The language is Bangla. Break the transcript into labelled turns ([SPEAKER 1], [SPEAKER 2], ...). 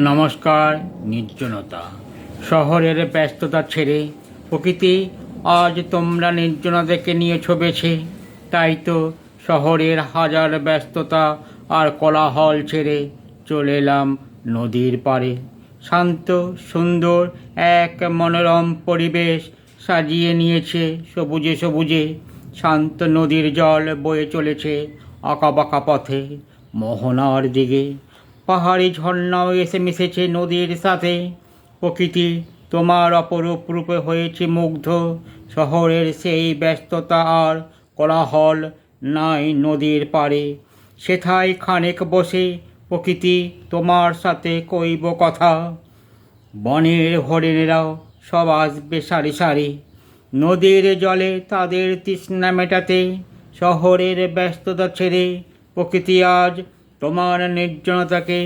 [SPEAKER 1] নমস্কার। নির্জনতা, শহরের ব্যস্ততা ছেড়ে প্রকৃতি আজ তোমরা নির্জনতাকে নিয়েছ বেছে। তাই তো শহরের হাজার ব্যস্ততা আর কোলাহল ছেড়ে চলে এলাম নদীর পাড়ে। শান্ত সুন্দর এক মনোরম পরিবেশ সাজিয়ে নিয়েছে সবুজে সবুজে। শান্ত নদীর জল বয়ে চলেছে আঁকাবাঁকা পথে মোহনার দিকে। পাহাড়ি ঝর্ণাও এসে মিশেছে নদীর সাথে। প্রকৃতি তোমার অপরূপ রূপে হয়েছে মুগ্ধ। শহরের সেই ব্যস্ততা আর কোলাহল নাই নদীর পাড়ে। সেথায় খানিক বসে প্রকৃতি তোমার সাথে কইব কথা। বনের হরিণেরাও সব আসবে সারি সারি নদীর জলে তাদের তৃষ্ণা মেটাতে। শহরের ব্যস্ততা ছেড়ে প্রকৃতি আজ তোমার নির্জনতাকে